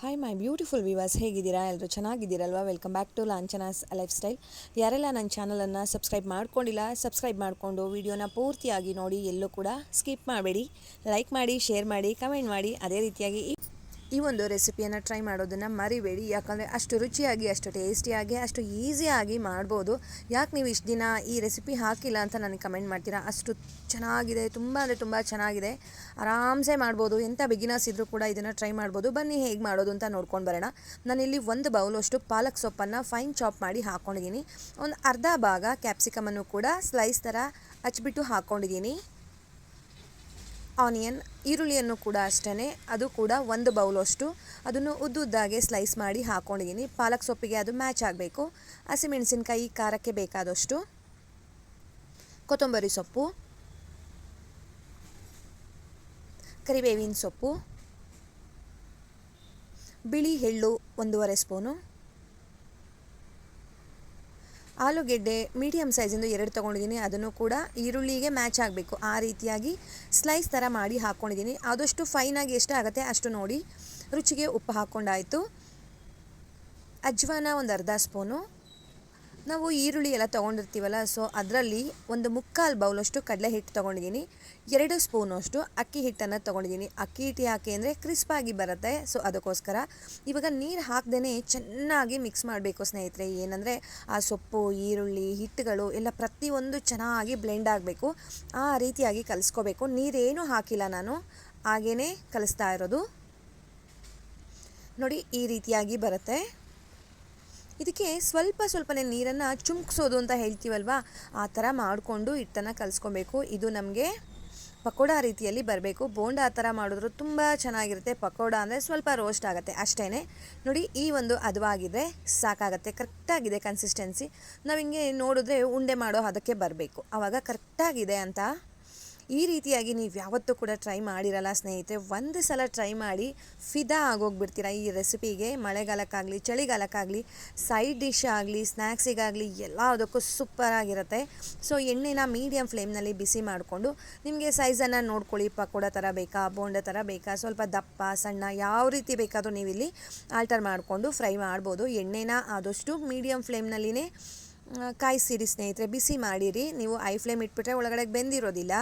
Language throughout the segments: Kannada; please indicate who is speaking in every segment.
Speaker 1: ಹಾಯ್ ಮೈ ಬ್ಯೂಟಿಫುಲ್ ವಿವರ್ಸ್, ಹೇಗಿದ್ದೀರಾ? ಎಲ್ಲರೂ ಚೆನ್ನಾಗಿದ್ದೀರಲ್ವಾ? Welcome back to Lanchana's lifestyle. ಯಾರೆಲ್ಲ ನನ್ನ ಚಾನಲನ್ನು ಸಬ್ಸ್ಕ್ರೈಬ್ ಮಾಡ್ಕೊಂಡಿಲ್ಲ, ಸಬ್ಸ್ಕ್ರೈಬ್ ಮಾಡಿಕೊಂಡು ವಿಡಿಯೋನ ಪೂರ್ತಿಯಾಗಿ ನೋಡಿ, ಎಲ್ಲೂ ಕೂಡ ಸ್ಕಿಪ್ ಮಾಡಬೇಡಿ. ಲೈಕ್ ಮಾಡಿ, ಶೇರ್ ಮಾಡಿ, ಕಮೆಂಟ್ ಮಾಡಿ. ಅದೇ ರೀತಿಯಾಗಿ ಈ ಒಂದು ರೆಸಿಪಿಯನ್ನು ಟ್ರೈ ಮಾಡೋದನ್ನು ಮರಿಬೇಡಿ. ಯಾಕಂದರೆ ಅಷ್ಟು ರುಚಿಯಾಗಿ, ಅಷ್ಟು ಟೇಸ್ಟಿಯಾಗಿ, ಅಷ್ಟು ಈಸಿಯಾಗಿ ಮಾಡ್ಬೋದು. ಯಾಕೆ ನೀವು ಇಷ್ಟು ದಿನ ಈ ರೆಸಿಪಿ ಹಾಕಿಲ್ಲ ಅಂತ ನನಗೆ ಕಮೆಂಟ್ ಮಾಡ್ತೀರಾ. ಅಷ್ಟು ಚೆನ್ನಾಗಿದೆ, ತುಂಬ ಅಂದರೆ ತುಂಬ ಚೆನ್ನಾಗಿದೆ. ಆರಾಮ್ಸೆ ಮಾಡ್ಬೋದು. ಎಂಥ ಬಿಗಿನರ್ಸ್ ಇದ್ದರೂ ಕೂಡ ಇದನ್ನು ಟ್ರೈ ಮಾಡ್ಬೋದು. ಬನ್ನಿ ಹೇಗೆ ಮಾಡೋದು ಅಂತ ನೋಡ್ಕೊಂಡು ಬರೋಣ. ನಾನಿಲ್ಲಿ ಒಂದು ಬೌಲಷ್ಟು ಪಾಲಕ್ ಸೊಪ್ಪನ್ನು ಫೈನ್ ಚಾಪ್ ಮಾಡಿ ಹಾಕ್ಕೊಂಡಿದ್ದೀನಿ. ಒಂದು ಅರ್ಧ ಭಾಗ ಕ್ಯಾಪ್ಸಿಕಮನ್ನು ಕೂಡ ಸ್ಲೈಸ್ ಥರ ಹಚ್ಬಿಟ್ಟು ಹಾಕ್ಕೊಂಡಿದ್ದೀನಿ. ಆನಿಯನ್, ಈರುಳ್ಳಿಯನ್ನು ಕೂಡ ಅಷ್ಟೇ, ಅದು ಕೂಡ ಒಂದು ಬೌಲಷ್ಟು ಅದನ್ನು ಉದ್ದುದ್ದಾಗೆ ಸ್ಲೈಸ್ ಮಾಡಿ ಹಾಕ್ಕೊಂಡಿದ್ದೀನಿ. ಪಾಲಕ್ ಸೊಪ್ಪಿಗೆ ಅದು ಮ್ಯಾಚ್ ಆಗಬೇಕು. ಹಸಿಮೆಣಸಿನ್ಕಾಯಿ ಖಾರಕ್ಕೆ ಬೇಕಾದಷ್ಟು, ಕೊತ್ತಂಬರಿ ಸೊಪ್ಪು, ಕರಿಬೇವಿನ ಸೊಪ್ಪು, ಬಿಳಿ ಎಳ್ಳು 1.5 ಸ್ಪೂನು, ಆಲೂಗೆಡ್ಡೆ ಮೀಡಿಯಮ್ ಸೈಜಿಂದು 2 ತೊಗೊಂಡಿದ್ದೀನಿ. ಅದನ್ನು ಕೂಡ ಈರುಳ್ಳಿಗೆ ಮ್ಯಾಚ್ ಆಗಬೇಕು, ಆ ರೀತಿಯಾಗಿ ಸ್ಲೈಸ್ ಥರ ಮಾಡಿ ಹಾಕ್ಕೊಂಡಿದ್ದೀನಿ. ಆದಷ್ಟು ಫೈನಾಗಿ ಎಷ್ಟಾಗುತ್ತೆ ಅಷ್ಟು ನೋಡಿ. ರುಚಿಗೆ ಉಪ್ಪು ಹಾಕ್ಕೊಂಡಾಯಿತು. ಅಜ್ವಾನ ಒಂದು ಅರ್ಧ ಸ್ಪೂನು. ನಾವು ಈರುಳ್ಳಿ ಎಲ್ಲ ತೊಗೊಂಡಿರ್ತೀವಲ್ಲ, ಸೊ ಅದರಲ್ಲಿ ಒಂದು 3/4 ಬೌಲಷ್ಟು ಕಡಲೆ ಹಿಟ್ಟು ತೊಗೊಂಡಿದ್ದೀನಿ. 2 ಸ್ಪೂನಷ್ಟು ಅಕ್ಕಿ ಹಿಟ್ಟನ್ನು ತೊಗೊಂಡಿದ್ದೀನಿ. ಅಕ್ಕಿ ಹಿಟ್ಟು ಯಾಕೆ ಅಂದರೆ ಕ್ರಿಸ್ಪಾಗಿ ಬರುತ್ತೆ, ಸೊ ಅದಕ್ಕೋಸ್ಕರ. ಇವಾಗ ನೀರು ಹಾಕ್ದೇ ಚೆನ್ನಾಗಿ ಮಿಕ್ಸ್ ಮಾಡಬೇಕು ಸ್ನೇಹಿತರೆ. ಏನಂದರೆ ಆ ಸೊಪ್ಪು, ಈರುಳ್ಳಿ, ಹಿಟ್ಟುಗಳು ಎಲ್ಲ ಪ್ರತಿಯೊಂದು ಚೆನ್ನಾಗಿ ಬ್ಲೆಂಡ್ ಆಗಬೇಕು. ಆ ರೀತಿಯಾಗಿ ಕಲಿಸ್ಕೋಬೇಕು. ನೀರೇನು ಹಾಕಿಲ್ಲ ನಾನು, ಹಾಗೇ ಕಲಿಸ್ತಾ ಇರೋದು. ನೋಡಿ, ಈ ರೀತಿಯಾಗಿ ಬರುತ್ತೆ. ಇದಕ್ಕೆ ಸ್ವಲ್ಪನೇ ನೀರನ್ನು ಚುಮ್ಕಿಸೋದು ಅಂತ ಹೇಳ್ತೀವಲ್ವ, ಆ ಥರ ಮಾಡಿಕೊಂಡು ಹಿಟ್ಟನ್ನು ಕಲಿಸ್ಕೊಬೇಕು. ಇದು ನಮಗೆ ಪಕೋಡ ರೀತಿಯಲ್ಲಿ ಬರಬೇಕು. ಬೋಂಡ ಆ ಥರ ಮಾಡಿದ್ರು ತುಂಬ ಚೆನ್ನಾಗಿರುತ್ತೆ. ಪಕೋಡ ಅಂದರೆ ಸ್ವಲ್ಪ ರೋಸ್ಟ್ ಆಗುತ್ತೆ ಅಷ್ಟೇ. ನೋಡಿ, ಈ ಒಂದು ಹದವಾಗಿದೆ ಸಾಕಾಗುತ್ತೆ. ಕರೆಕ್ಟಾಗಿದೆ ಕನ್ಸಿಸ್ಟೆನ್ಸಿ. ನಾವು ಹಿಂಗೆ ನೋಡಿದ್ರೆ ಉಂಡೆ ಮಾಡೋ ಅದಕ್ಕೆ ಬರಬೇಕು, ಆವಾಗ ಕರೆಕ್ಟಾಗಿದೆ ಅಂತ. ಈ ರೀತಿಯಾಗಿ ನೀವು ಯಾವತ್ತೂ ಕೂಡ ಟ್ರೈ ಮಾಡಿರಲ್ಲ ಸ್ನೇಹಿತರೆ. ಒಂದು ಸಲ ಟ್ರೈ ಮಾಡಿ ಫಿದಾ ಆಗೋಗ್ಬಿಡ್ತೀರ ಈ ರೆಸಿಪಿಗೆ. ಮಳೆಗಾಲಕ್ಕಾಗಲಿ, ಚಳಿಗಾಲಕ್ಕಾಗಲಿ, ಸೈಡ್ ಡಿಶ್ ಆಗಲಿ, ಸ್ನ್ಯಾಕ್ಸಿಗಾಗಲಿ ಎಲ್ಲದಕ್ಕೂ ಸೂಪರಾಗಿರುತ್ತೆ. ಸೊ ಎಣ್ಣೆನ ಮೀಡಿಯಮ್ ಫ್ಲೇಮ್ನಲ್ಲಿ ಬಿಸಿ ಮಾಡಿಕೊಂಡು, ನಿಮಗೆ ಸೈಜನ್ನು ನೋಡ್ಕೊಳ್ಳಿ. ಪಕೋಡ ಥರ ಬೇಕಾ, ಬೋಂಡ ಥರ ಬೇಕಾ, ಸ್ವಲ್ಪ ದಪ್ಪ ಸಣ್ಣ ಯಾವ ರೀತಿ ಬೇಕಾದರೂ ನೀವು ಇಲ್ಲಿ ಆಲ್ಟರ್ ಮಾಡಿಕೊಂಡು ಫ್ರೈ ಮಾಡ್ಬೋದು. ಎಣ್ಣೆನ ಆದಷ್ಟು ಮೀಡಿಯಮ್ ಫ್ಲೇಮ್ನಲ್ಲಿನೇ ಕಾಯಿಸಿರಿ ಸ್ನೇಹಿತರೆ, ಬಿಸಿ ಮಾಡಿರಿ. ನೀವು ಐ ಫ್ಲೇಮ್ ಇಟ್ಬಿಟ್ರೆ ಒಳಗಡೆ ಬೆಂದಿರೋದಿಲ್ಲ.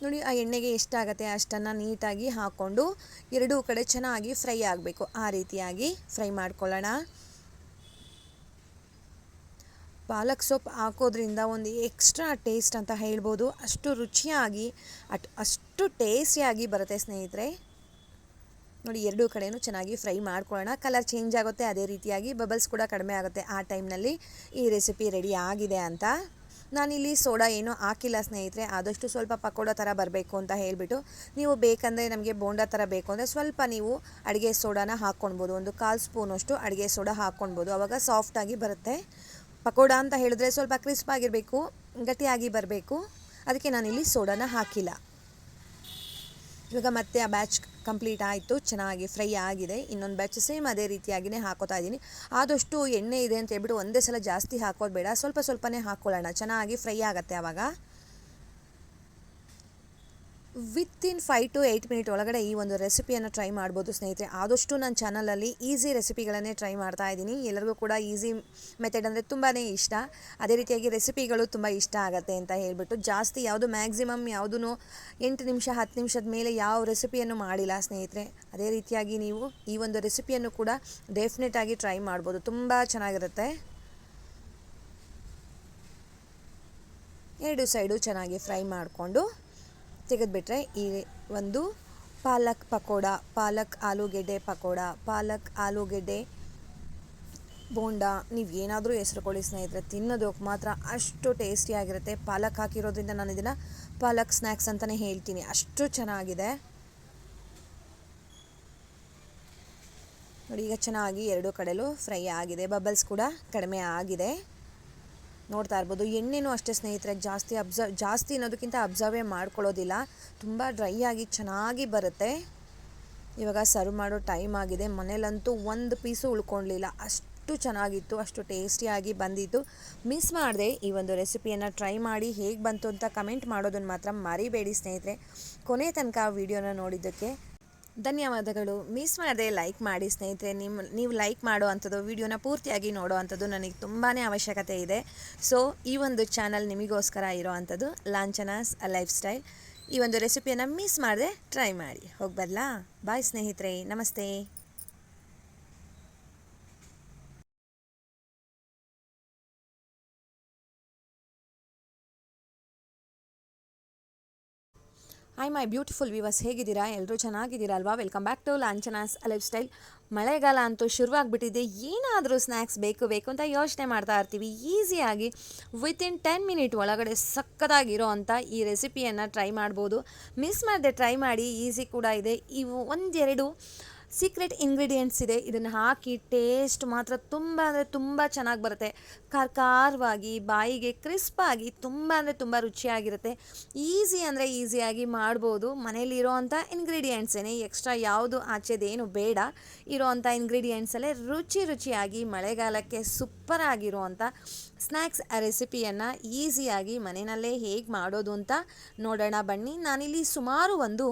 Speaker 1: ನೋಡಿ, ಆ ಎಣ್ಣೆಗೆ ಎಷ್ಟಾಗತ್ತೆ ಅಷ್ಟನ್ನು ನೀಟಾಗಿ ಹಾಕ್ಕೊಂಡು ಎರಡೂ ಕಡೆ ಚೆನ್ನಾಗಿ ಫ್ರೈ ಆಗಬೇಕು. ಆ ರೀತಿಯಾಗಿ ಫ್ರೈ ಮಾಡ್ಕೊಳ್ಳೋಣ. ಪಾಲಕ್ ಸೊಪ್ಪು ಹಾಕೋದ್ರಿಂದ ಒಂದು ಎಕ್ಸ್ಟ್ರಾ ಟೇಸ್ಟ್ ಅಂತ ಹೇಳ್ಬೋದು. ಅಷ್ಟು ರುಚಿಯಾಗಿ, ಅಷ್ಟು ಟೇಸ್ಟಿಯಾಗಿ ಬರುತ್ತೆ ಸ್ನೇಹಿತರೆ. ನೋಡಿ, ಎರಡೂ ಕಡೆಯೂ ಚೆನ್ನಾಗಿ ಫ್ರೈ ಮಾಡ್ಕೊಳ್ಳೋಣ. ಕಲರ್ ಚೇಂಜ್ ಆಗುತ್ತೆ, ಅದೇ ರೀತಿಯಾಗಿ ಬಬಲ್ಸ್ ಕೂಡ ಕಡಿಮೆ ಆಗುತ್ತೆ. ಆ ಟೈಮ್ನಲ್ಲಿ ಈ ರೆಸಿಪಿ ರೆಡಿ ಆಗಿದೆ ಅಂತ. ನಾನಿಲ್ಲಿ ಸೋಡಾ ಏನೂ ಹಾಕಿಲ್ಲ ಸ್ನೇಹಿತರೆ. ಆದಷ್ಟು ಸ್ವಲ್ಪ ಪಕೋಡ ಥರ ಬರಬೇಕು ಅಂತ ಹೇಳಿಬಿಟ್ಟು, ನೀವು ಬೇಕಂದರೆ ನಮಗೆ ಬೋಂಡ ಥರ ಬೇಕು ಅಂದರೆ ಸ್ವಲ್ಪ ನೀವು ಅಡುಗೆ ಸೋಡಾನ ಹಾಕ್ಕೊಳ್ಬೋದು. ಒಂದು 1/4 ಸ್ಪೂನಷ್ಟು ಅಡುಗೆ ಸೋಡಾ ಹಾಕ್ಕೊಳ್ಬೋದು. ಆವಾಗ ಸಾಫ್ಟಾಗಿ ಬರುತ್ತೆ. ಪಕೋಡ ಅಂತ ಹೇಳಿದ್ರೆ ಸ್ವಲ್ಪ ಕ್ರಿಸ್ಪಾಗಿರಬೇಕು, ಗಟ್ಟಿಯಾಗಿ ಬರಬೇಕು. ಅದಕ್ಕೆ ನಾನಿಲ್ಲಿ ಸೋಡಾನ ಹಾಕಿಲ್ಲ. ಇವಾಗ ಮತ್ತೆ ಆ ಬ್ಯಾಚ್ ಕಂಪ್ಲೀಟ್ ಆಯಿತು, ಚೆನ್ನಾಗಿ ಫ್ರೈ ಆಗಿದೆ. ಇನ್ನೊಂದು ಬ್ಯಾಚ್ ಸೇಮ್ ಅದೇ ರೀತಿಯಾಗಿಯೇ ಹಾಕೋತಾ ಇದ್ದೀನಿ. ಆದಷ್ಟು ಎಣ್ಣೆ ಇದೆ ಅಂತ ಹೇಳ್ಬಿಟ್ಟು ಒಂದೇ ಸಲ ಜಾಸ್ತಿ ಹಾಕೋದು ಬೇಡ, ಸ್ವಲ್ಪನೇ ಹಾಕ್ಕೊಳ್ಳೋಣ. ಚೆನ್ನಾಗಿ ಫ್ರೈ ಆಗುತ್ತೆ ಆವಾಗ. ವಿತಿನ್ 5 to 8 ಮಿನಿಟ್ ಒಳಗಡೆ ಈ ಒಂದು ರೆಸಿಪಿಯನ್ನು ಟ್ರೈ ಮಾಡ್ಬೋದು ಸ್ನೇಹಿತರೆ. ಆದಷ್ಟು ನನ್ನ ಚಾನಲಲ್ಲಿ ಈಸಿ ರೆಸಿಪಿಗಳನ್ನೇ ಟ್ರೈ ಮಾಡ್ತಾ ಇದ್ದೀನಿ. ಎಲ್ಲರಿಗೂ ಕೂಡ ಈಸಿ ಮೆಥಡ್ ಅಂದರೆ ತುಂಬಾ ಇಷ್ಟ. ಅದೇ ರೀತಿಯಾಗಿ ರೆಸಿಪಿಗಳು ತುಂಬ ಇಷ್ಟ ಆಗುತ್ತೆ ಅಂತ ಹೇಳ್ಬಿಟ್ಟು ಜಾಸ್ತಿ ಯಾವುದು ಮ್ಯಾಕ್ಸಿಮಮ್ ಯಾವುದೂ 8 ನಿಮಿಷ 10 ನಿಮಿಷದ ಮೇಲೆ ಯಾವ ರೆಸಿಪಿಯನ್ನು ಮಾಡಿಲ್ಲ ಸ್ನೇಹಿತರೆ. ಅದೇ ರೀತಿಯಾಗಿ ನೀವು ಈ ಒಂದು ರೆಸಿಪಿಯನ್ನು ಕೂಡ ಡೆಫಿನೆಟಾಗಿ ಟ್ರೈ ಮಾಡ್ಬೋದು, ತುಂಬ ಚೆನ್ನಾಗಿರುತ್ತೆ. ಎರಡು ಸೈಡು ಚೆನ್ನಾಗಿ ಫ್ರೈ ಮಾಡಿಕೊಂಡು ತೆಗೆದುಬಿಟ್ರೆ ಈ ಒಂದು ಪಾಲಕ್ ಪಕೋಡ, ಪಾಲಕ್ ಆಲೂಗೆಡ್ಡೆ ಪಕೋಡ, ಪಾಲಕ್ ಆಲೂಗೆಡ್ಡೆ ಬೋಂಡ, ನೀವು ಏನಾದರೂ ಹೆಸರು ಕೊಡಿ ಸ್ನೇಹಿತರೆ, ತಿನ್ನೋದಕ್ಕೆ ಮಾತ್ರ ಅಷ್ಟು ಟೇಸ್ಟಿಯಾಗಿರುತ್ತೆ. ಪಾಲಕ್ ಹಾಕಿರೋದ್ರಿಂದ ನಾನು ಇದನ್ನು ಪಾಲಕ್ ಸ್ನ್ಯಾಕ್ಸ್ ಅಂತಲೇ ಹೇಳ್ತೀನಿ, ಅಷ್ಟು ಚೆನ್ನಾಗಿದೆ. ನೋಡಿ, ಈಗ ಚೆನ್ನಾಗಿ ಎರಡೂ ಕಡೆಯಲ್ಲೂ ಫ್ರೈ ಆಗಿದೆ. ಬಬಲ್ಸ್ ಕೂಡ ಕಡಿಮೆ ಆಗಿದೆ, ನೋಡ್ತಾ ಇರ್ಬೋದು. ಎಣ್ಣೆನೂ ಅಷ್ಟೇ ಸ್ನೇಹಿತರೆ, ಜಾಸ್ತಿ ಅನ್ನೋದಕ್ಕಿಂತ ಅಬ್ಸರ್ವೇ ಮಾಡ್ಕೊಳ್ಳೋದಿಲ್ಲ. ತುಂಬ ಡ್ರೈ ಆಗಿ ಚೆನ್ನಾಗಿ ಬರುತ್ತೆ. ಇವಾಗ ಸರ್ವ್ ಮಾಡೋ ಟೈಮ್ ಆಗಿದೆ. ಮನೇಲಂತೂ ಒಂದು ಪೀಸು ಉಳ್ಕೊಳ್ಳಲಿಲ್ಲ, ಅಷ್ಟು ಚೆನ್ನಾಗಿತ್ತು, ಅಷ್ಟು ಟೇಸ್ಟಿಯಾಗಿ ಬಂದಿತ್ತು. ಮಿಸ್ ಮಾಡಿದೆ ಈ ಒಂದು ರೆಸಿಪಿಯನ್ನು ಟ್ರೈ ಮಾಡಿ ಹೇಗೆ ಬಂತು ಅಂತ ಕಮೆಂಟ್ ಮಾಡೋದನ್ನು ಮಾತ್ರ ಮರಿಬೇಡಿ ಸ್ನೇಹಿತರೆ. ಕೊನೆ ತನಕ ವಿಡಿಯೋನ ನೋಡಿದ್ದಕ್ಕೆ ಧನ್ಯವಾದಗಳು. ಮಿಸ್ ಮಾಡದೆ ಲೈಕ್ ಮಾಡಿ ಸ್ನೇಹಿತರೆ. ನೀವು ಲೈಕ್ ಮಾಡೋ ಅಂಥದ್ದು, ವಿಡಿಯೋನ ಪೂರ್ತಿಯಾಗಿ ನೋಡೋ ಅಂಥದ್ದು ನನಗೆ ತುಂಬಾ ಅವಶ್ಯಕತೆ ಇದೆ. ಸೊ ಈ ಒಂದು ಚಾನಲ್ ನಿಮಗೋಸ್ಕರ ಇರೋ ಅಂಥದ್ದು ಲಾಂಛನಾಸ್ ಲೈಫ್ ಸ್ಟೈಲ್. ಈ ಒಂದು ರೆಸಿಪಿಯನ್ನು ಮಿಸ್ ಮಾಡದೆ ಟ್ರೈ ಮಾಡಿ. ಹೋಗಿ ಬರಲಾ? ಬಾಯ್ ಸ್ನೇಹಿತರೆ, ನಮಸ್ತೆ. ಹಾಯ್ ಮೈ ಬ್ಯೂಟಿಫುಲ್ ವ್ಯೂವರ್ಸ್, ಹೇಗಿದ್ದೀರಾ? ಎಲ್ಲರೂ ಚೆನ್ನಾಗಿದ್ದೀರಾ ಅಲ್ವಾ? Welcome back to Lanchana's lifestyle. ಮಳೆಗಾಲ ಅಂತೂ ಶುರುವಾಗ್ಬಿಟ್ಟಿದೆ. ಏನಾದರೂ ಸ್ನ್ಯಾಕ್ಸ್ ಬೇಕು ಅಂತ ಯೋಚನೆ ಮಾಡ್ತಾ ಇರ್ತೀವಿ. ಈಸಿಯಾಗಿ ವಿತಿನ್ 10 ಮಿನಿಟ್ ಒಳಗಡೆ ಸಕ್ಕತ್ತಾಗಿರೋ ಅಂಥ ಈ ರೆಸಿಪಿಯನ್ನು ಟ್ರೈ ಮಾಡ್ಬೋದು. ಮಿಸ್ ಮಾಡದೆ ಟ್ರೈ ಮಾಡಿ. ಈಸಿ ಕೂಡ ಇದೆ. ಇವು ಒಂದೆರಡು ಸೀಕ್ರೆಟ್ ಇಂಗ್ರೀಡಿಯೆಂಟ್ಸ್ ಇದೆ. ಇದನ್ನು ಹಾಕಿ ಟೇಸ್ಟ್ ಮಾತ್ರ ತುಂಬ ಅಂದರೆ ತುಂಬ ಚೆನ್ನಾಗಿ ಬರುತ್ತೆ. ಖಾರವಾಗಿ, ಬಾಯಿಗೆ ಕ್ರಿಸ್ಪಾಗಿ, ತುಂಬ ಅಂದರೆ ತುಂಬ ರುಚಿಯಾಗಿರುತ್ತೆ. ಈಸಿ ಅಂದರೆ ಈಸಿಯಾಗಿ ಮಾಡ್ಬೋದು. ಮನೇಲಿರೋ ಅಂಥ ಇಂಗ್ರೀಡಿಯೆಂಟ್ಸೇ, ಎಕ್ಸ್ಟ್ರಾ ಯಾವುದು ಆಚೆದೇನು ಬೇಡ. ಇರೋವಂಥ ಇಂಗ್ರೀಡಿಯೆಂಟ್ಸಲ್ಲೇ ರುಚಿಯಾಗಿ ಮಳೆಗಾಲಕ್ಕೆ ಸೂಪರ್ ಆಗಿರುವಂಥ ಸ್ನ್ಯಾಕ್ಸ್ ರೆಸಿಪಿಯನ್ನು ಈಸಿಯಾಗಿ ಮನೆಯಲ್ಲೇ ಹೇಗೆ ಮಾಡೋದು ಅಂತ ನೋಡೋಣ ಬನ್ನಿ. ನಾನಿಲ್ಲಿ ಸುಮಾರು ಒಂದು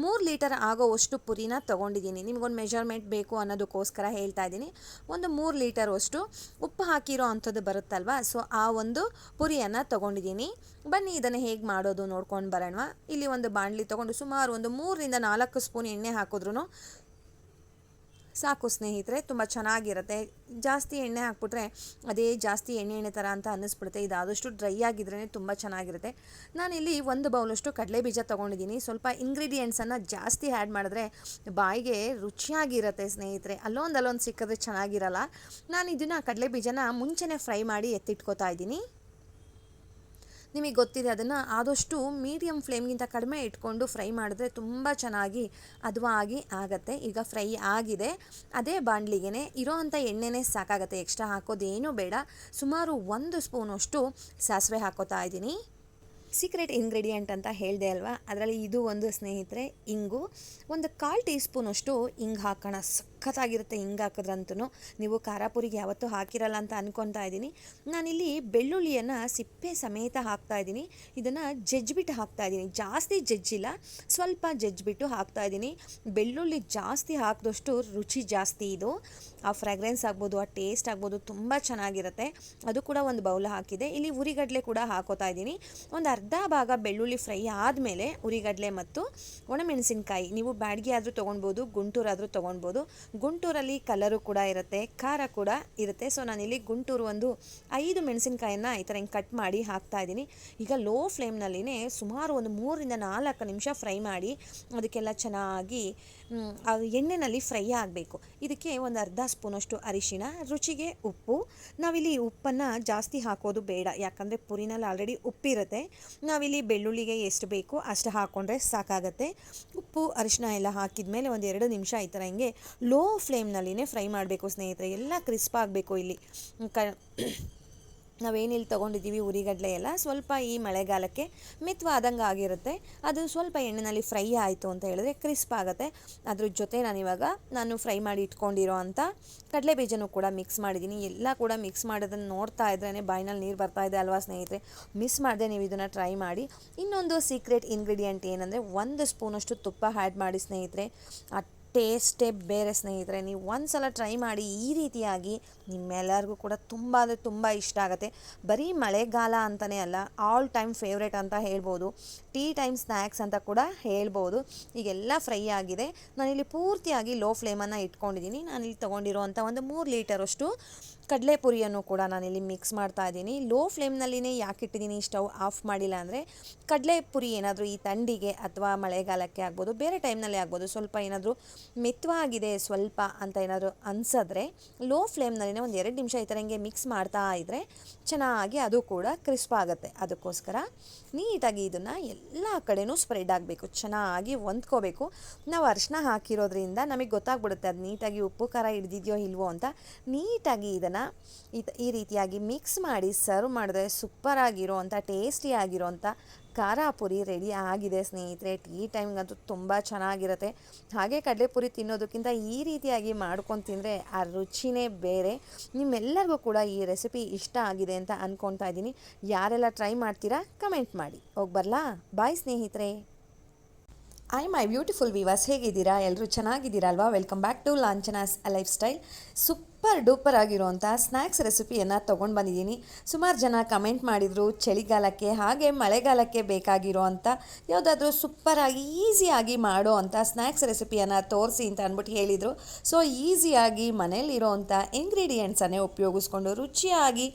Speaker 1: 3 ಲೀಟರ್ ಆಗೋವಷ್ಟು ಪುರಿನ ತೊಗೊಂಡಿದ್ದೀನಿ. ನಿಮಗೊಂದು ಮೆಜರ್ಮೆಂಟ್ ಬೇಕು ಅನ್ನೋದಕ್ಕೋಸ್ಕರ ಹೇಳ್ತಾ ಇದ್ದೀನಿ. ಒಂದು 3 ಲೀಟರ್ವಷ್ಟು ಉಪ್ಪು ಹಾಕಿರೋ ಅಂಥದ್ದು ಬರುತ್ತಲ್ವ, ಸೊ ಆ ಒಂದು ಪುರಿಯನ್ನು ತೊಗೊಂಡಿದ್ದೀನಿ. ಬನ್ನಿ ಇದನ್ನು ಹೇಗೆ ಮಾಡೋದು ನೋಡ್ಕೊಂಡು ಬರೋಣ. ಇಲ್ಲಿ ಒಂದು ಬಾಣಲಿ ತೊಗೊಂಡು ಸುಮಾರು ಒಂದು 3ರಿಂದ 4 ಸ್ಪೂನ್ ಎಣ್ಣೆ ಹಾಕಿದ್ರೂ ಸಾಕು ಸ್ನೇಹಿತರೆ. ತುಂಬ ಚೆನ್ನಾಗಿರುತ್ತೆ. ಜಾಸ್ತಿ ಎಣ್ಣೆ ಹಾಕ್ಬಿಟ್ರೆ ಅದೇ ಜಾಸ್ತಿ ಎಣ್ಣೆ ಥರ ಅಂತ ಅನ್ನಿಸ್ಬಿಡುತ್ತೆ. ಇದು ಆದಷ್ಟು ಡ್ರೈ ಆಗಿದ್ರೇ ತುಂಬ ಚೆನ್ನಾಗಿರುತ್ತೆ. ನಾನಿಲ್ಲಿ ಒಂದು ಬೌಲಷ್ಟು ಕಡಲೆ ಬೀಜ ತೊಗೊಂಡಿದ್ದೀನಿ. ಸ್ವಲ್ಪ ಇಂಗ್ರೀಡಿಯೆಂಟ್ಸನ್ನು ಜಾಸ್ತಿ ಆ್ಯಡ್ ಮಾಡಿದ್ರೆ ಬಾಯಿಗೆ ರುಚಿಯಾಗಿರುತ್ತೆ ಸ್ನೇಹಿತರೆ. ಅಲ್ಲೊಂದು ಸಿಕ್ಕಿದ್ರೆ ಚೆನ್ನಾಗಿರಲ್ಲ. ನಾನು ಇದನ್ನು ಕಡಲೆ ಬೀಜನ ಮುಂಚೆನೇ ಫ್ರೈ ಮಾಡಿ ಎತ್ತಿಟ್ಕೋತಾ ಇದ್ದೀನಿ. ನಿಮಗೆ ಗೊತ್ತಿದೆ, ಅದನ್ನು ಆದಷ್ಟು ಮೀಡಿಯಮ್ ಫ್ಲೇಮ್ಗಿಂತ ಕಡಿಮೆ ಇಟ್ಕೊಂಡು ಫ್ರೈ ಮಾಡಿದ್ರೆ ತುಂಬ ಚೆನ್ನಾಗಿ ಹದವಾಗಿ ಆಗುತ್ತೆ. ಈಗ ಫ್ರೈ ಆಗಿದೆ. ಅದೇ ಬಾಣಲಿಗೆ ಇರೋ ಅಂಥ ಎಣ್ಣೆನೇ ಸಾಕಾಗುತ್ತೆ. ಎಕ್ಸ್ಟ್ರಾ ಹಾಕೋದೇನೂ ಬೇಡ. ಸುಮಾರು 1 ಸ್ಪೂನಷ್ಟು ಸಾಸಿವೆ ಹಾಕೋತಾ ಇದ್ದೀನಿ. ಸೀಕ್ರೆಟ್ ಇಂಗ್ರೀಡಿಯೆಂಟ್ ಅಂತ ಹೇಳಿದೆ ಅಲ್ವಾ, ಅದರಲ್ಲಿ ಇದು ಒಂದು ಸ್ನೇಹಿತರೆ. ಇಂಗು ಒಂದು 1/4 ಟೀ ಸ್ಪೂನಷ್ಟು ಇಂಗು ಹಾಕೋಣ. ಸಖತ್ತಾಗಿರುತ್ತೆ ಇಂಗು ಹಾಕಿದ್ರಂತೂ. ನೀವು ಖಾರ ಪುರಿಗೆ ಯಾವತ್ತೂ ಹಾಕಿರಲ್ಲ ಅಂತ ಅಂದ್ಕೊತಾ ಇದ್ದೀನಿ. ನಾನಿಲ್ಲಿ ಬೆಳ್ಳುಳ್ಳಿಯನ್ನು ಸಿಪ್ಪೆ ಸಮೇತ ಹಾಕ್ತಾಯಿದ್ದೀನಿ. ಇದನ್ನು ಜಜ್ಜಿಬಿಟ್ಟು ಹಾಕ್ತಾಯಿದ್ದೀನಿ. ಜಾಸ್ತಿ ಜಜ್ಜಿಲ್ಲ, ಸ್ವಲ್ಪ ಜಜ್ಜಿಬಿಟ್ಟು ಹಾಕ್ತಾಯಿದ್ದೀನಿ. ಬೆಳ್ಳುಳ್ಳಿ ಜಾಸ್ತಿ ಹಾಕಿದಷ್ಟು ರುಚಿ ಜಾಸ್ತಿ. ಇದು ಆ ಫ್ರಾಗ್ರೆನ್ಸ್ ಆಗ್ಬೋದು, ಆ ಟೇಸ್ಟ್ ಆಗ್ಬೋದು, ತುಂಬ ಚೆನ್ನಾಗಿರುತ್ತೆ. ಅದು ಕೂಡ ಒಂದು ಬೌಲ್ ಹಾಕಿದೆ. ಇಲ್ಲಿ ಉರಿಗಡಲೆ ಕೂಡ ಹಾಕೋತಾ ಇದ್ದೀನಿ. ಒಂದು ಅರ್ಧ ಭಾಗ ಬೆಳ್ಳುಳ್ಳಿ ಫ್ರೈ ಆದಮೇಲೆ ಉರಿಗಡಲೆ ಮತ್ತು ಒಣಮೆಣಸಿನ್ಕಾಯಿ, ನೀವು ಬ್ಯಾಡಗಿ ಆದರೂ ತೊಗೊಳ್ಬೋದು, ಗುಂಟೂರಾದರೂ ತೊಗೊಳ್ಬೋದು. ಗುಂಟೂರಲ್ಲಿ ಕಲರು ಕೂಡ ಇರುತ್ತೆ, ಖಾರ ಕೂಡ ಇರುತ್ತೆ. ಸೊ ನಾನಿಲ್ಲಿ ಗುಂಟೂರು ಒಂದು 5 ಮೆಣಸಿನ್ಕಾಯನ್ನು ಈ ಥರ ಹಿಂಗೆ ಕಟ್ ಮಾಡಿ ಹಾಕ್ತಾಯಿದ್ದೀನಿ. ಈಗ ಲೋ ಫ್ಲೇಮ್ನಲ್ಲಿನೇ ಸುಮಾರು ಒಂದು 3ರಿಂದ 4 ನಿಮಿಷ ಫ್ರೈ ಮಾಡಿ ಅದಕ್ಕೆಲ್ಲ ಚೆನ್ನಾಗಿ ಎಣ್ಣೆಯಲ್ಲಿ ಫ್ರೈ ಆಗಬೇಕು. ಇದಕ್ಕೆ ಒಂದು ಅರ್ಧ ಸ್ಪೂನಷ್ಟು ಅರಿಶಿಣ, ರುಚಿಗೆ ಉಪ್ಪು. ನಾವಿಲ್ಲಿ ಉಪ್ಪನ್ನು ಜಾಸ್ತಿ ಹಾಕೋದು ಬೇಡ, ಯಾಕಂದರೆ ಪುರಿನಲ್ಲಿ ಆಲ್ರೆಡಿ ಉಪ್ಪಿರುತ್ತೆ. ನಾವಿಲ್ಲಿ ಬೆಳ್ಳುಳ್ಳಿಗೆ ಎಷ್ಟು ಬೇಕು ಅಷ್ಟು ಹಾಕ್ಕೊಂಡ್ರೆ ಸಾಕಾಗತ್ತೆ. ಉಪ್ಪು ಅರಿಶಿನ ಎಲ್ಲ ಹಾಕಿದ ಮೇಲೆ ಒಂದು 2 ನಿಮಿಷ ಈ ಥರ ಹಿಂಗೆ ಲೋ ಫ್ಲೇಮ್ನಲ್ಲಿನೇ ಫ್ರೈ ಮಾಡಬೇಕು ಸ್ನೇಹಿತರೆ. ಎಲ್ಲ ಕ್ರಿಸ್ಪ್ ಆಗಬೇಕು. ಇಲ್ಲಿ ನಾವೇನಿಲ್ಲಿ ತೊಗೊಂಡಿದ್ದೀವಿ ಉರಿಗಡಲೆ ಎಲ್ಲ ಸ್ವಲ್ಪ ಈ ಮಳೆಗಾಲಕ್ಕೆ ಮೆತ್ತವಾದಂಗೆ ಆಗಿರುತ್ತೆ. ಅದು ಸ್ವಲ್ಪ ಎಣ್ಣೆಯಲ್ಲಿ ಫ್ರೈ ಆಯಿತು ಅಂತ ಹೇಳಿದ್ರೆ ಕ್ರಿಸ್ಪ್ ಆಗುತ್ತೆ. ಅದ್ರ ಜೊತೆ ನಾನು ಫ್ರೈ ಮಾಡಿ ಇಟ್ಕೊಂಡಿರೋ ಅಂಥ ಕಡಲೆ ಬೀಜನೂ ಕೂಡ ಮಿಕ್ಸ್ ಮಾಡಿದ್ದೀನಿ. ಎಲ್ಲ ಕೂಡ ಮಿಕ್ಸ್ ಮಾಡೋದನ್ನು ನೋಡ್ತಾ ಇದ್ರೇ ಬಾಯಿನಲ್ಲಿ ನೀರು ಬರ್ತಾ ಇದೆ ಅಲ್ವಾ ಸ್ನೇಹಿತರೆ. ಮಿಸ್ ಮಾಡದೆ ನೀವು ಇದನ್ನು ಟ್ರೈ ಮಾಡಿ. ಇನ್ನೊಂದು ಸೀಕ್ರೆಟ್ ಇಂಗ್ರೀಡಿಯೆಂಟ್ ಏನಂದರೆ 1 ಸ್ಪೂನಷ್ಟು ತುಪ್ಪ ಆ್ಯಡ್ ಮಾಡಿ ಸ್ನೇಹಿತರೆ. ಟೇಸ್ಟೇ ಬೇರೆ ಸ್ನೇಹಿತರೆ. ನೀವು ಒಂದು ಸಲ ಟ್ರೈ ಮಾಡಿ ಈ ರೀತಿಯಾಗಿ, ನಿಮ್ಮೆಲ್ಲರಿಗೂ ಕೂಡ ತುಂಬ ಅಂದರೆ ತುಂಬ ಇಷ್ಟ ಆಗುತ್ತೆ. ಬರೀ ಮಳೆಗಾಲ ಅಂತಲೇ ಅಲ್ಲ, ಆಲ್ ಟೈಮ್ ಫೇವ್ರೇಟ್ ಅಂತ ಹೇಳ್ಬೋದು. ಟೀ ಟೈಮ್ ಸ್ನ್ಯಾಕ್ಸ್ ಅಂತ ಕೂಡ ಹೇಳ್ಬೋದು. ಈಗೆಲ್ಲ ಫ್ರೈ ಆಗಿದೆ. ನಾನಿಲ್ಲಿ ಪೂರ್ತಿಯಾಗಿ ಲೋ ಫ್ಲೇಮನ್ನು ಇಟ್ಕೊಂಡಿದ್ದೀನಿ. ನಾನಿಲ್ಲಿ ತೊಗೊಂಡಿರೋ ಅಂಥ ಒಂದು 3 ಲೀಟರಷ್ಟು ಕಡಲೆ ಪುರಿಯನ್ನು ಕೂಡ ನಾನಿಲ್ಲಿ ಮಿಕ್ಸ್ ಮಾಡ್ತಾ ಇದ್ದೀನಿ. ಲೋ ಫ್ಲೇಮ್ನಲ್ಲಿನೇ ಯಾಕೆ ಇಟ್ಟಿದ್ದೀನಿ, ಸ್ಟವ್ ಆಫ್ ಮಾಡಿಲ್ಲ ಅಂದರೆ ಕಡಲೆ ಪುರಿ ಏನಾದರೂ ಈ ಥಂಡಿಗೆ ಅಥವಾ ಮಳೆಗಾಲಕ್ಕೆ ಆಗ್ಬೋದು, ಬೇರೆ ಟೈಮ್ನಲ್ಲಿ ಆಗ್ಬೋದು, ಸ್ವಲ್ಪ ಏನಾದರೂ ಮೆತ್ತವಾಗಿದೆ ಸ್ವಲ್ಪ ಅಂತ ಏನಾದರೂ ಅನಿಸಿದ್ರೆ ಲೋ ಫ್ಲೇಮ್ನಲ್ಲಿನೇ ಒಂದು 2 ನಿಮಿಷ ಈ ಥರ ಹಿಂಗೆ ಮಿಕ್ಸ್ ಮಾಡ್ತಾ ಇದ್ದರೆ ಚೆನ್ನಾಗಿ ಅದು ಕೂಡ ಕ್ರಿಸ್ಪ್ ಆಗುತ್ತೆ. ಅದಕ್ಕೋಸ್ಕರ ನೀಟಾಗಿ ಇದನ್ನು ಎಲ್ಲ ಕಡೆನೂ ಸ್ಪ್ರೆಡ್ ಆಗಬೇಕು, ಚೆನ್ನಾಗಿ ಹೊಂದ್ಕೋಬೇಕು. ನಾವು ಅರಿಶಿನ ಹಾಕಿರೋದ್ರಿಂದ ನಮಗೆ ಗೊತ್ತಾಗ್ಬಿಡುತ್ತೆ ಅದು ನೀಟಾಗಿ ಉಪ್ಪು ಖಾರ ಹಿಡ್ದಿದೆಯೋ ಇಲ್ವೋ ಅಂತ. ನೀಟಾಗಿ ಇದನ್ನು ಈ ರೀತಿಯಾಗಿ ಮಿಕ್ಸ್ ಮಾಡಿ ಸರ್ವ್ ಮಾಡಿದ್ರೆ ಸೂಪರಾಗಿರೋವಂಥ ಟೇಸ್ಟಿಯಾಗಿರೋವಂಥ ಖಾರ ಪುರಿ ರೆಡಿ ಆಗಿದೆ ಸ್ನೇಹಿತರೆ. ಟೀ ಟೈಮ್ಗಂತೂ ತುಂಬ ಚೆನ್ನಾಗಿರುತ್ತೆ. ಹಾಗೆ ಕಡಲೆಪುರಿ ತಿನ್ನೋದಕ್ಕಿಂತ ಈ ರೀತಿಯಾಗಿ ಮಾಡ್ಕೊಂಡು ತಿಂದರೆ ಆ ರುಚಿನೇ ಬೇರೆ. ನಿಮ್ಮೆಲ್ಲರಿಗೂ ಕೂಡ ಈ ರೆಸಿಪಿ ಇಷ್ಟ ಆಗಿದೆ ಅಂತ ಅಂದ್ಕೊತಾ ಇದ್ದೀನಿ. ಯಾರೆಲ್ಲ ಟ್ರೈ ಮಾಡ್ತೀರಾ ಕಮೆಂಟ್ ಮಾಡಿ. ಹೋಗಿ ಬರಲಾ? ಬಾಯ್ ಸ್ನೇಹಿತರೆ. ಮೈ ಬ್ಯೂಟಿಫುಲ್ ವಿವಾಸ್, ಹೇಗಿದ್ದೀರಾ? ಎಲ್ಲರೂ ಚೆನ್ನಾಗಿದ್ದೀರಾ ಅಲ್ವಾ? Welcome back to Lanchana's lifestyle. Super duper ಆಗಿರುವಂಥ ಸ್ನ್ಯಾಕ್ಸ್ ರೆಸಿಪಿಯನ್ನು ತೊಗೊಂಡು ಬಂದಿದ್ದೀನಿ. ಸುಮಾರು ಜನ ಕಮೆಂಟ್ ಮಾಡಿದರು ಚಳಿಗಾಲಕ್ಕೆ ಹಾಗೆ ಮಳೆಗಾಲಕ್ಕೆ ಬೇಕಾಗಿರೋ ಅಂಥ ಯಾವುದಾದ್ರೂ ಸೂಪರಾಗಿ ಈಸಿಯಾಗಿ ಮಾಡೋ ಅಂಥ ಸ್ನ್ಯಾಕ್ಸ್ ರೆಸಿಪಿಯನ್ನು ತೋರಿಸಿ ಅಂತ ಅಂದ್ಬಿಟ್ಟು ಹೇಳಿದರು. ಸೊ ಈಸಿಯಾಗಿ ಮನೇಲಿರೋವಂಥ ಇಂಗ್ರೀಡಿಯೆಂಟ್ಸನ್ನೇ ಉಪಯೋಗಿಸ್ಕೊಂಡು ರುಚಿಯಾಗಿ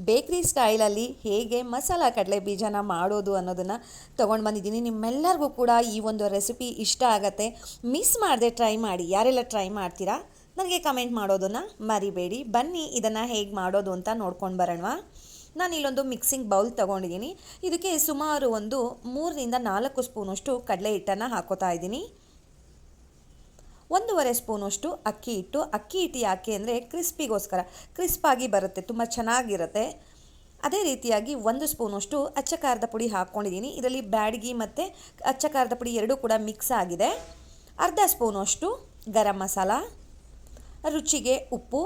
Speaker 1: ಬೇಕ್ರಿ ಸ್ಟೈಲಲ್ಲಿ ಹೇಗೆ ಮಸಾಲ ಕಡಲೆ ಬೀಜನ ಮಾಡೋದು ಅನ್ನೋದನ್ನು ತೊಗೊಂಡು ಬಂದಿದ್ದೀನಿ. ನಿಮ್ಮೆಲ್ಲರಿಗೂ ಕೂಡ ಈ ಒಂದು ರೆಸಿಪಿ ಇಷ್ಟ ಆಗುತ್ತೆ. ಮಿಸ್ ಮಾಡದೆ ಟ್ರೈ ಮಾಡಿ. ಯಾರೆಲ್ಲ ಟ್ರೈ ಮಾಡ್ತೀರಾ ನನಗೆ ಕಮೆಂಟ್ ಮಾಡೋದನ್ನು ಮರಿಬೇಡಿ. ಬನ್ನಿ ಇದನ್ನು ಹೇಗೆ ಮಾಡೋದು ಅಂತ ನೋಡ್ಕೊಂಡು ಬರೋಣ. ನಾನು ಇಲ್ಲೊಂದು ಮಿಕ್ಸಿಂಗ್ ಬೌಲ್ ತೊಗೊಂಡಿದ್ದೀನಿ. ಇದಕ್ಕೆ ಸುಮಾರು ಒಂದು 3-4 ಸ್ಪೂನಷ್ಟು ಕಡಲೆ ಹಿಟ್ಟನ್ನು ಹಾಕೋತಾ ಇದ್ದೀನಿ. 1.5 ಸ್ಪೂನಷ್ಟು ಅಕ್ಕಿ ಹಿಟ್ಟು ಯಾಕೆ ಅಂದರೆ ಕ್ರಿಸ್ಪಿಗೋಸ್ಕರ, ಕ್ರಿಸ್ಪಾಗಿ ಬರುತ್ತೆ, ತುಂಬ ಚೆನ್ನಾಗಿರುತ್ತೆ. ಅದೇ ರೀತಿಯಾಗಿ 1 ಸ್ಪೂನಷ್ಟು ಅಚ್ಚ ಖಾರದ ಪುಡಿ ಹಾಕ್ಕೊಂಡಿದ್ದೀನಿ. ಇದರಲ್ಲಿ ಬ್ಯಾಡಗಿ ಮತ್ತು ಅಚ್ಚ ಖಾರದ ಪುಡಿ ಎರಡೂ ಕೂಡ ಮಿಕ್ಸ್ ಆಗಿದೆ. ಅರ್ಧ ಸ್ಪೂನಷ್ಟು ಗರಂ ಮಸಾಲ, ರುಚಿಗೆ ಉಪ್ಪು,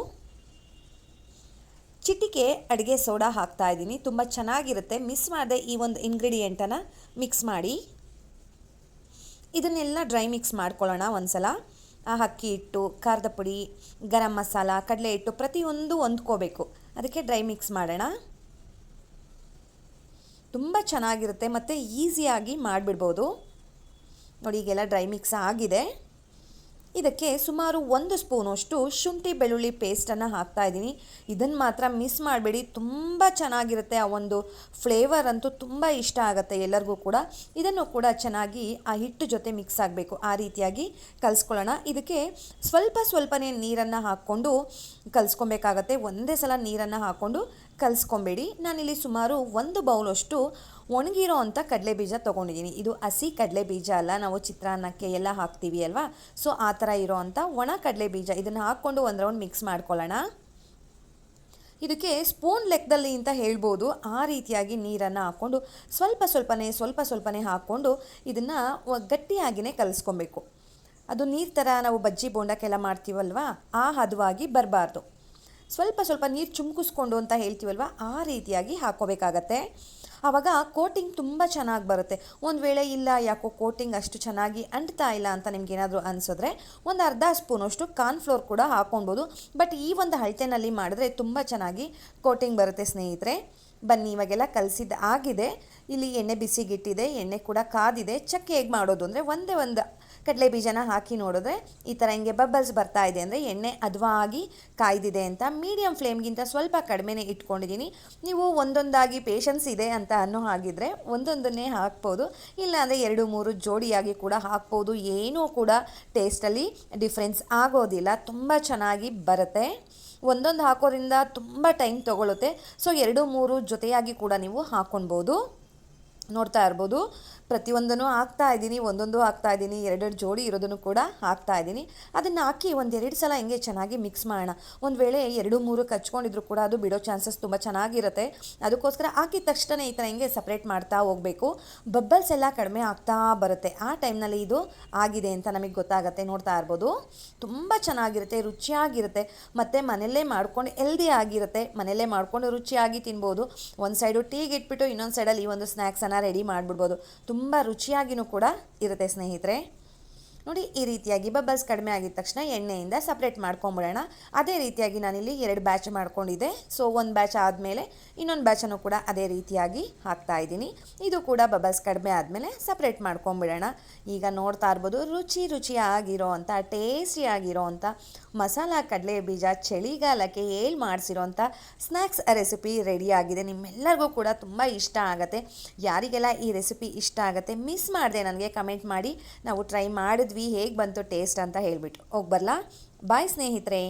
Speaker 1: ಚಿಟಿಕೆ ಅಡುಗೆ ಸೋಡಾ ಹಾಕ್ತಾಯಿದ್ದೀನಿ. ತುಂಬ ಚೆನ್ನಾಗಿರುತ್ತೆ. ಮಿಸ್ ಮಾಡದೆ ಈ ಒಂದು ಇಂಗ್ರೀಡಿಯೆಂಟನ್ನು ಮಿಕ್ಸ್ ಮಾಡಿ. ಇದನ್ನೆಲ್ಲ ಡ್ರೈ ಮಿಕ್ಸ್ ಮಾಡ್ಕೊಳ್ಳೋಣ ಒಂದ್ಸಲ. ಅಕ್ಕಿ ಹಿಟ್ಟು, ಖಾರದ ಪುಡಿ, ಗರಂ ಮಸಾಲ, ಕಡಲೆ ಹಿಟ್ಟು ಪ್ರತಿಯೊಂದು ಹೊಂದ್ಕೋಬೇಕು. ಅದಕ್ಕೆ ಡ್ರೈ ಮಿಕ್ಸ್ ಮಾಡೋಣ. ತುಂಬ ಚೆನ್ನಾಗಿರುತ್ತೆ ಮತ್ತು ಈಸಿಯಾಗಿ ಮಾಡಿಬಿಡ್ಬೋದು. ನೋಡಿ ಈಗೆಲ್ಲ ಡ್ರೈ ಮಿಕ್ಸ್ ಆಗಿದೆ. ಇದಕ್ಕೆ ಸುಮಾರು 1 ಸ್ಪೂನಷ್ಟು ಶುಂಠಿ ಬೆಳ್ಳುಳ್ಳಿ ಪೇಸ್ಟನ್ನು ಹಾಕ್ತಾಯಿದ್ದೀನಿ. ಇದನ್ನು ಮಾತ್ರ ಮಿಸ್ ಮಾಡಬೇಡಿ, ತುಂಬ ಚೆನ್ನಾಗಿರುತ್ತೆ. ಆ ಒಂದು ಫ್ಲೇವರ್ ಅಂತೂ ತುಂಬ ಇಷ್ಟ ಆಗುತ್ತೆ ಎಲ್ಲರಿಗೂ ಕೂಡ. ಇದನ್ನು ಕೂಡ ಚೆನ್ನಾಗಿ ಆ ಹಿಟ್ಟು ಜೊತೆ ಮಿಕ್ಸ್ ಆಗಬೇಕು, ಆ ರೀತಿಯಾಗಿ ಕಲಿಸ್ಕೊಳ್ಳೋಣ. ಇದಕ್ಕೆ ಸ್ವಲ್ಪನೇ ನೀರನ್ನು ಹಾಕ್ಕೊಂಡು ಕಲಿಸ್ಕೊಬೇಕಾಗತ್ತೆ. ಒಂದೇ ಸಲ ನೀರನ್ನು ಹಾಕ್ಕೊಂಡು ಕಲಿಸ್ಕೊಬೇಡಿ. ನಾನಿಲ್ಲಿ ಸುಮಾರು 1 ಬೌಲಷ್ಟು ಒಣಗಿರೋ ಅಂಥ ಕಡಲೆ ಬೀಜ ತೊಗೊಂಡಿದ್ದೀನಿ. ಇದು ಹಸಿ ಕಡಲೆ ಬೀಜ ಅಲ್ಲ, ನಾವು ಚಿತ್ರಾನ್ನಕ್ಕೆ ಎಲ್ಲ ಹಾಕ್ತೀವಿ ಅಲ್ವಾ, ಸೊ ಆ ಥರ ಇರೋ ಅಂಥ ಒಣ ಕಡಲೆ ಬೀಜ. ಇದನ್ನು ಹಾಕ್ಕೊಂಡು ಒಂದು ರೌಂಡ್ ಮಿಕ್ಸ್ ಮಾಡ್ಕೊಳ್ಳೋಣ. ಇದಕ್ಕೆ ಸ್ಪೂನ್ ಲೆಕ್ಕದಲ್ಲಿ ಅಂತ ಹೇಳ್ಬೋದು. ಆ ರೀತಿಯಾಗಿ ನೀರನ್ನು ಹಾಕ್ಕೊಂಡು ಸ್ವಲ್ಪನೇ ಹಾಕ್ಕೊಂಡು ಇದನ್ನು ಗಟ್ಟಿಯಾಗಿಯೇ ಕಲಿಸ್ಕೊಬೇಕು. ಅದು ನೀರು ಥರ ನಾವು ಬಜ್ಜಿ ಬೋಂಡಕ್ಕೆಲ್ಲ ಮಾಡ್ತೀವಲ್ವ, ಆ ಹದವಾಗಿ ಬರಬಾರ್ದು. ಸ್ವಲ್ಪ ನೀರು ಚುಮ್ಕಿಸ್ಕೊಂಡು ಅಂತ ಹೇಳ್ತೀವಲ್ವ, ಆ ರೀತಿಯಾಗಿ ಹಾಕ್ಕೋಬೇಕಾಗತ್ತೆ. ಆವಾಗ ಕೋಟಿಂಗ್ ತುಂಬ ಚೆನ್ನಾಗಿ ಬರುತ್ತೆ. ಒಂದು ವೇಳೆ ಇಲ್ಲ ಯಾಕೋ ಕೋಟಿಂಗ್ ಅಷ್ಟು ಚೆನ್ನಾಗಿ ಅಂಟ್ತಾ ಇಲ್ಲ ಅಂತ ನಿಮ್ಗೇನಾದರೂ ಅನಿಸಿದ್ರೆ ಒಂದು ಅರ್ಧ ಸ್ಪೂನಷ್ಟು ಕಾರ್ನ್ಫ್ಲೋರ್ ಕೂಡ ಹಾಕ್ಕೊಳ್ಬೋದು. ಬಟ್ ಈ ಒಂದು ಅಳತೆನಲ್ಲಿ ಮಾಡಿದ್ರೆ ತುಂಬ ಚೆನ್ನಾಗಿ ಕೋಟಿಂಗ್ ಬರುತ್ತೆ ಸ್ನೇಹಿತರೆ. ಬನ್ನಿ ಇವಾಗೆಲ್ಲ ಕಲಸಿದ್ದು ಆಗಿದೆ. ಇಲ್ಲಿ ಎಣ್ಣೆ ಬಿಸಿಗಿಟ್ಟಿದೆ, ಎಣ್ಣೆ ಕೂಡ ಕಾದಿದೆ. ಚಕ್ಕೆ ಹೇಗೆ ಮಾಡೋದು ಅಂದರೆ ಒಂದು ಕಡಲೆ ಬೀಜನ ಹಾಕಿ ನೋಡಿದ್ರೆ ಈ ಥರ ಹಿಂಗೆ ಬಬಲ್ಸ್ ಬರ್ತಾ ಇದೆ ಅಂದರೆ ಎಣ್ಣೆ ಹದವಾಗಿ ಕಾಯ್ದಿದೆ ಅಂತ. ಮೀಡಿಯಮ್ ಫ್ಲೇಮ್ಗಿಂತ ಸ್ವಲ್ಪ ಕಡಿಮೆನೇ ಇಟ್ಕೊಂಡಿದ್ದೀನಿ. ನೀವು ಒಂದೊಂದಾಗಿ ಪೇಷನ್ಸ್ ಇದೆ ಅಂತ ಅನ್ನೋ ಹಾಗಿದ್ರೆ ಒಂದೊಂದನ್ನೇ ಹಾಕ್ಬೋದು, ಇಲ್ಲಾಂದರೆ 2-3 ಜೋಡಿಯಾಗಿ ಕೂಡ ಹಾಕ್ಬೋದು. ಏನೂ ಕೂಡ ಟೇಸ್ಟಲ್ಲಿ ಡಿಫ್ರೆನ್ಸ್ ಆಗೋದಿಲ್ಲ, ತುಂಬ ಚೆನ್ನಾಗಿ ಬರುತ್ತೆ. ಒಂದೊಂದು ಹಾಕೋದ್ರಿಂದ ತುಂಬ ಟೈಮ್ ತೊಗೊಳುತ್ತೆ. ಸೊ 2-3 ಜೊತೆಯಾಗಿ ಕೂಡ ನೀವು ಹಾಕ್ಕೊಳ್ಬೋದು. ನೋಡ್ತಾ ಇರ್ಬೋದು, ಪ್ರತಿಯೊಂದನ್ನು ಒಂದೊಂದು ಹಾಕ್ತಾ ಇದ್ದೀನಿ. 2 ಜೋಡಿ ಇರೋದನ್ನು ಕೂಡ ಹಾಕ್ತಾ ಇದ್ದೀನಿ. ಅದನ್ನು ಹಾಕಿ 1-2 ಸಲ ಹಿಂಗೆ ಚೆನ್ನಾಗಿ ಮಿಕ್ಸ್ ಮಾಡೋಣ. ಒಂದು ವೇಳೆ 2-3 ಕಚ್ಕೊಂಡಿದ್ರು ಕೂಡ ಅದು ಬಿಡೋ ಚಾನ್ಸಸ್ ತುಂಬ ಚೆನ್ನಾಗಿರುತ್ತೆ. ಅದಕ್ಕೋಸ್ಕರ ಹಾಕಿದ ತಕ್ಷಣ ಈ ಥರ ಹಿಂಗೆ ಸಪ್ರೇಟ್ ಮಾಡ್ತಾ ಹೋಗಬೇಕು. ಬಬ್ಬಲ್ಸ್ ಎಲ್ಲ ಕಡಿಮೆ ಆಗ್ತಾ ಬರುತ್ತೆ. ಆ ಟೈಮ್ನಲ್ಲಿ ಇದು ಆಗಿದೆ ಅಂತ ನಮಗೆ ಗೊತ್ತಾಗುತ್ತೆ. ನೋಡ್ತಾ ಇರ್ಬೋದು, ತುಂಬ ಚೆನ್ನಾಗಿರುತ್ತೆ, ರುಚಿಯಾಗಿರುತ್ತೆ ಮತ್ತು ಮನೆಯಲ್ಲೇ ಮಾಡ್ಕೊಂಡು ಹೆಲ್ದಿ ಆಗಿರುತ್ತೆ. ಮನೆಯಲ್ಲೇ ಮಾಡ್ಕೊಂಡು ರುಚಿಯಾಗಿ ತಿನ್ಬೋದು. ಒಂದು ಸೈಡು ಟೀಗೆ ಇಟ್ಬಿಟ್ಟು ಇನ್ನೊಂದು ಸೈಡಲ್ಲಿ ಈ ಒಂದು ಸ್ನ್ಯಾಕ್ಸನ್ನು ರೆಡಿ ಮಾಡಿಬಿಡ್ಬೋದು. ತುಂಬ ರುಚಿಯಾಗಿಯೂ ಕೂಡ ಇರುತ್ತೆ ಸ್ನೇಹಿತರೆ. ನೋಡಿ ಈ ರೀತಿಯಾಗಿ ಬಬಲ್ಸ್ ಕಡಿಮೆ ಆಗಿದ ತಕ್ಷಣ ಎಣ್ಣೆಯಿಂದ ಸಪ್ರೇಟ್ ಮಾಡ್ಕೊಂಬಿಡೋಣ. ಅದೇ ರೀತಿಯಾಗಿ ನಾನಿಲ್ಲಿ 2 ಬ್ಯಾಚ್ ಮಾಡ್ಕೊಂಡಿದ್ದೆ. ಸೊ ಒಂದು ಬ್ಯಾಚ್ ಆದಮೇಲೆ ಇನ್ನೊಂದು ಬ್ಯಾಚನ್ನು ಕೂಡ ಅದೇ ರೀತಿಯಾಗಿ ಹಾಕ್ತಾ ಇದ್ದೀನಿ. ಇದು ಕೂಡ ಬಬಲ್ಸ್ ಕಡಿಮೆ ಆದಮೇಲೆ ಸಪ್ರೇಟ್ ಮಾಡ್ಕೊಂಬಿಡೋಣ. ಈಗ ನೋಡ್ತಾ ಇರ್ಬೋದು, ರುಚಿಯಾಗಿರೋ ಅಂಥ ಟೇಸ್ಟಿಯಾಗಿರೋ ಅಂಥ ಮಸಾಲ ಕಡಲೆ ಬೀಜ ಚಳಿಗಾಲಕ್ಕೆ ಮಾಡಿಸಿರೋ ಅಂಥ ಸ್ನ್ಯಾಕ್ಸ್ ರೆಸಿಪಿ ರೆಡಿಯಾಗಿದೆ. ನಿಮ್ಮೆಲ್ಲರಿಗೂ ಕೂಡ ತುಂಬ ಇಷ್ಟ ಆಗುತ್ತೆ. ಯಾರಿಗೆಲ್ಲ ಈ ರೆಸಿಪಿ ಇಷ್ಟ ಆಗುತ್ತೆ ಮಿಸ್ ಮಾಡದೆ ನನಗೆ ಕಮೆಂಟ್ ಮಾಡಿ. ನಾವು ಟ್ರೈ ಮಾಡಿದ್ವಿ, ಹೇಗೆ ಬಂತು ಟೇಸ್ಟ್ ಅಂತ ಹೇಳಿಬಿಟ್ಟು ಹೋಗಿ ಬರಲಾ. ಬಾಯ್ ಸ್ನೇಹಿತರೆ.